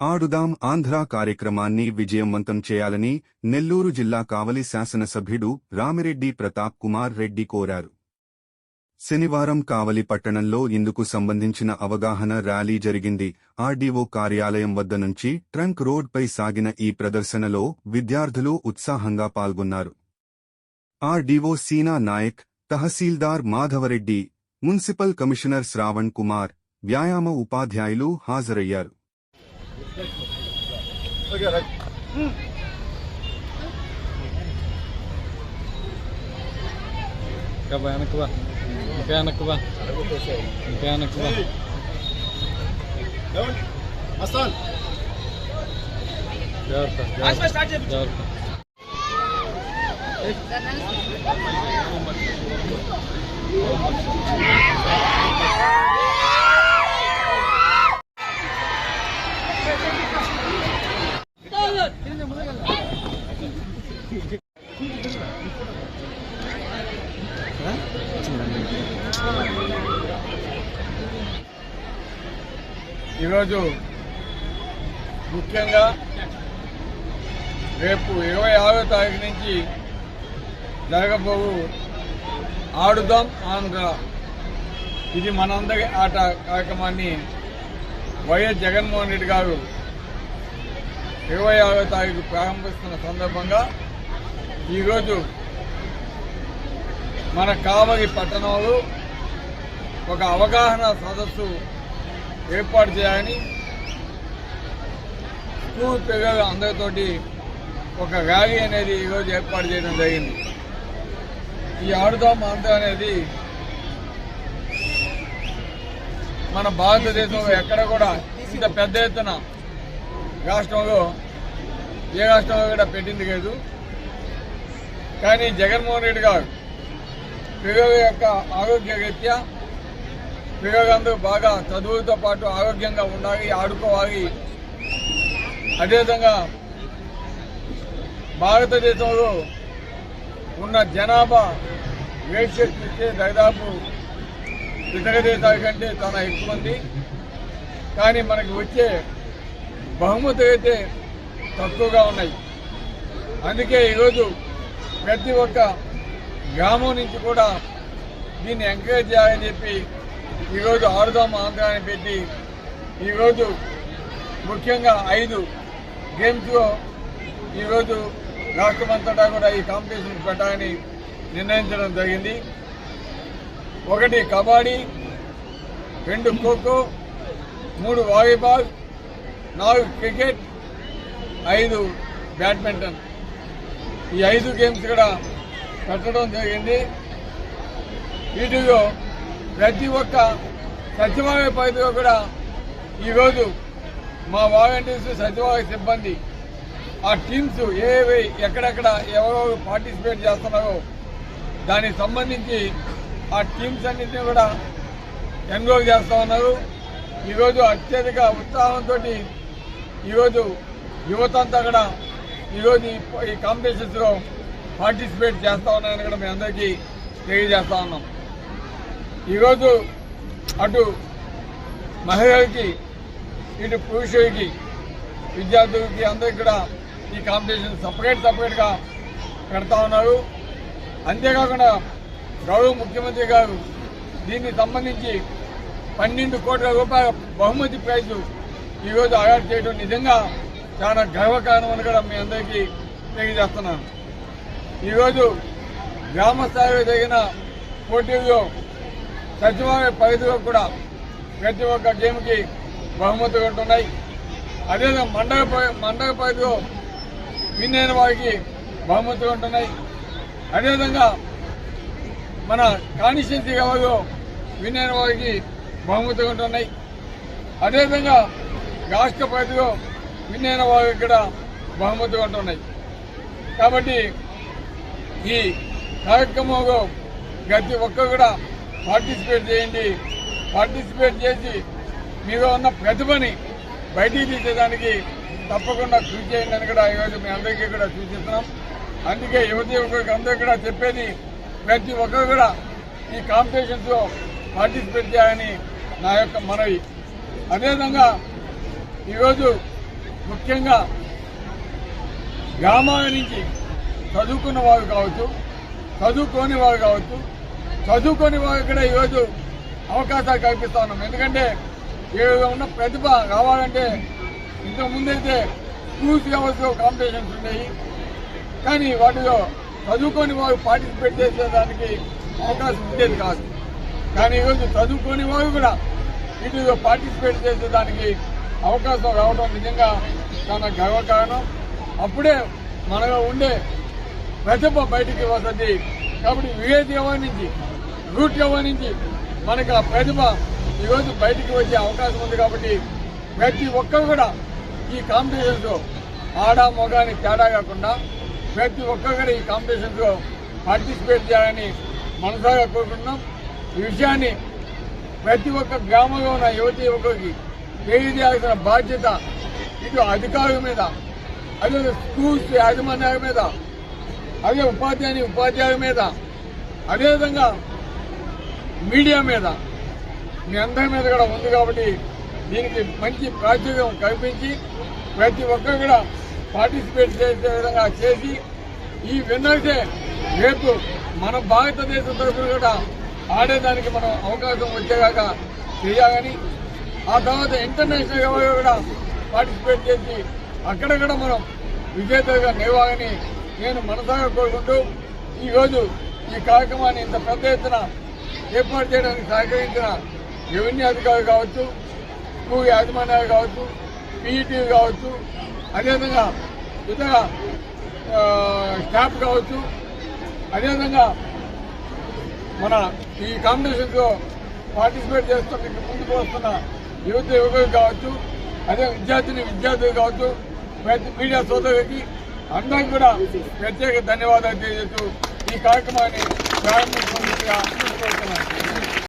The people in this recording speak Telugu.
ఆడుదాం ఆంధ్ర కార్యక్రమాన్ని విజయవంతం చేయాలని నెల్లూరు జిల్లా కావలి శాసనసభ్యుడు రామిరెడ్డి ప్రతాప్ కుమార్ రెడ్డి కోరారు. శనివారం కావలి పట్టణంలో ఇందుకు సంబంధించిన అవగాహన ర్యాలీ జరిగింది. ఆర్డీఓ కార్యాలయం వద్ద నుంచి ట్రంక్ రోడ్పై సాగిన ఈ ప్రదర్శనలో విద్యార్థులు ఉత్సాహంగా పాల్గొన్నారు. ఆర్డీఓ సీనా నాయక్, తహసీల్దార్ మాధవరెడ్డి, మున్సిపల్ కమిషనర్ శ్రావణ్ కుమార్, వ్యాయామ ఉపాధ్యాయులు హాజరయ్యారు. ఈరోజు ముఖ్యంగా రేపు 26వ తారీఖు నుంచి జరగబోవు ఆడుదాం ఆంధ్ర, ఇది మనందరి ఆట కార్యక్రమాన్ని వైఎస్ జగన్మోహన్ రెడ్డి గారు 26వ తారీఖు ప్రారంభిస్తున్న సందర్భంగా ఈరోజు మన కావలి పట్టణంలో ఒక అవగాహన సదస్సు ఏర్పాటు చేయాలని స్కూల్ పిల్లలు అందరితోటి ఒక ర్యాలీ అనేది ఈరోజు ఏర్పాటు చేయడం జరిగింది. ఈ ఆడుదాం ఆంధ్ర అనేది మన భారతదేశంలో ఎక్కడ కూడా ఇంత పెద్ద ఎత్తున రాష్ట్రంలో ఏ రాష్ట్రంలో కూడా పెట్టింది లేదు. కానీ జగన్మోహన్ రెడ్డి గారు పిల్లల యొక్క ఆరోగ్య రీత్యా పిల్లలందరూ బాగా చదువులతో పాటు ఆరోగ్యంగా ఉండాలి, ఆడుకోవాలి. అదేవిధంగా భారతదేశంలో ఉన్న జనాభా రేషియో చూస్తే దాదాపు ఇతర దేశాల కంటే చాలా ఎక్కువ ఉంది. కానీ మనకి వచ్చే బహుమతులు అయితే తక్కువగా ఉన్నాయి. అందుకే ఈరోజు ప్రతి ఒక్క గ్రామం నుంచి కూడా దీన్ని ఎంకరేజ్ చేయాలని చెప్పి ఈరోజు ఆడుదాం ఆంధ్ర అని పెట్టి ఈరోజు ముఖ్యంగా 5 గేమ్స్లో ఈరోజు రాష్ట్రమంతటా కూడా ఈ కాంపిటీషన్ పెట్టాలని నిర్ణయించడం జరిగింది. 1 kabaddi, 2 kho kho, 3 volleyball, 4 cricket, 5 badminton, ఈ 5 గేమ్స్ కూడా పెట్టడం జరిగింది. వీటిలో ప్రతి ఒక్క సచివాలయ పరిధిలో కూడా ఈరోజు మా వాలంటీర్స్, సచివాలయ సిబ్బంది, ఆ టీమ్స్ ఏవి ఎక్కడెక్కడ ఎవరెవరు పార్టిసిపేట్ చేస్తున్నారో దానికి సంబంధించి ఆ టీమ్స్ అన్నింటినీ కూడా ఎన్రోల్ చేస్తూ ఉన్నారు. ఈరోజు అత్యధిక ఉత్సాహంతో ఈరోజు యువతంతా కూడా ఈరోజు ఈ కాంపిటీషన్స్లో పార్టిసిపేట్ చేస్తూ ఉన్నారని కూడా మీ అందరికీ తెలియజేస్తా ఉన్నాం. ఈరోజు అటు మహిళలకి ఇటు పురుషులకి విద్యార్థులకి అందరికీ కూడా ఈ కాంపిటీషన్ సపరేట్గా పెడతా ఉన్నారు. అంతేకాకుండా గౌరవ ముఖ్యమంత్రి గారు దీనికి సంబంధించి 12 కోట్ల రూపాయల బహుమతి ప్రైజు ఈరోజు అవార్డు చేయడం నిజంగా చాలా గర్వకారణమని కూడా మీ అందరికీ తెలియజేస్తున్నాను. ఈరోజు గ్రామ స్థాయిలో జరిగిన పోటీల్లో సచివాలయ పరిధిలో కూడా ప్రతి ఒక్క గేమ్కి బహుమతులు ఉంటున్నాయి. అదేవిధంగా మండల పరిధిలో విన్ అయిన వారికి బహుమతులు ఉంటున్నాయి. అదేవిధంగా మన కాన్స్టిట్యున్సీ లెవెల్లో విన్ అయిన వారికి బహుమతులు ఉంటున్నాయి. అదేవిధంగా రాష్ట్ర పరిధిలో విన్ అయిన వారికి కూడా బహుమతులు ఉంటున్నాయి. కాబట్టి ఈ కార్యక్రమంలో ప్రతి ఒక్కరు కూడా పార్టిసిపేట్ చేయండి. పార్టిసిపేట్ చేసి మీలో ఉన్న ప్రతిభని బయటికి తీసేదానికి తప్పకుండా కృషి చేయండి అని కూడా ఈరోజు మీ అందరికీ కూడా సూచిస్తున్నాం. అందుకే యువతి అందరికీ కూడా చెప్పేది ప్రతి ఒక్కరు కూడా ఈ కాంపిటీషన్స్ లో పార్టిసిపేట్ చేయాలని నా యొక్క మనవి. అదేవిధంగా ఈరోజు ముఖ్యంగా గ్రామాల నుంచి చదువుకున్న వారు కావచ్చు, చదువుకోని వారు కావచ్చు, చదువుకోని వారు కూడా ఈరోజు అవకాశాలు కల్పిస్తా ఉన్నాం. ఎందుకంటే ఈరోజు ఉన్న ప్రతిభ కావాలంటే ఇంతకుముందైతే స్కూల్స్ వ్యవస్థలో కాంపిటీషన్స్ ఉన్నాయి, కానీ వాటిలో చదువుకోని వారు పార్టిసిపేట్ చేసేదానికి అవకాశం ఉండేది కాదు. కానీ ఈరోజు చదువుకోని వారు కూడా వీటిలో పార్టిసిపేట్ చేసేదానికి అవకాశం రావడం నిజంగా చాలా గర్వకారణం. అప్పుడే మనలో ఉండే ప్రతిభ బయటికి వస్తుంది. కాబట్టి విలేజ్ లెవెల్ నుంచి, రూట్ లెవెల్ నుంచి మనకు ఆ ప్రతిభ ఈరోజు బయటికి వచ్చే అవకాశం ఉంది. కాబట్టి ప్రతి ఒక్కరు కూడా ఈ కాంపిటీషన్స్ ఆడ మొగాని తేడా కాకుండా ప్రతి ఒక్కరు కూడా ఈ కాంపిటీషన్స్ లో పార్టిసిపేట్ చేయాలని మనసాగా కోరుకుంటున్నాం. ఈ విషయాన్ని ప్రతి ఒక్క గ్రామంలో ఉన్న యువతి యువకులకి తెలియజేయాల్సిన బాధ్యత ఇటు అధికారుల మీద, అదే స్కూల్స్ యాజమాన్యాల మీద, అదే ఉపాధ్యాయుల మీద, అదేవిధంగా మీడియా మీద, మీ అందరి మీద కూడా ఉంది. కాబట్టి దీనికి మంచి ప్రాచుర్యం కల్పించి ప్రతి ఒక్కరు కూడా పార్టిసిపేట్ చేసే విధంగా చేసి ఈ విన్నర్సే రేపు మన భారతదేశం తరఫున కూడా ఆడేదానికి మనం అవకాశం వచ్చేలాగా చేయాలని, ఆ తర్వాత ఇంటర్నేషనల్ లెవెల్లో కూడా పార్టిసిపేట్ చేసి అక్కడ కూడా మనం విజేతగా నిలవాలని నేను మనసాగా కోరుకుంటూ ఈరోజు ఈ కార్యక్రమాన్ని ఇంత పెద్ద ఎత్తున ఏర్పాటు చేయడానికి సహకరించిన రెవెన్యూ అధికారులు కావచ్చు, స్కూల్ యాజమాన్యాలు కావచ్చు, పీఈటీలు కావచ్చు, అదేవిధంగా ఇతర స్టాఫ్ కావచ్చు, అదేవిధంగా మన ఈ కాంపిటీషన్స్ లో పార్టిసిపేట్ చేస్తున్న ముందుకు వస్తున్న యువత యువకులు కావచ్చు, అదే విద్యార్థులు కావచ్చు, ప్రతి మీడియా సోదరులకి అందరికీ కూడా ప్రత్యేక ధన్యవాదాలు తెలియజేస్తూ ఈ కార్యక్రమాన్ని ప్రారంభించుకోవాలని కోరుతున్నాను.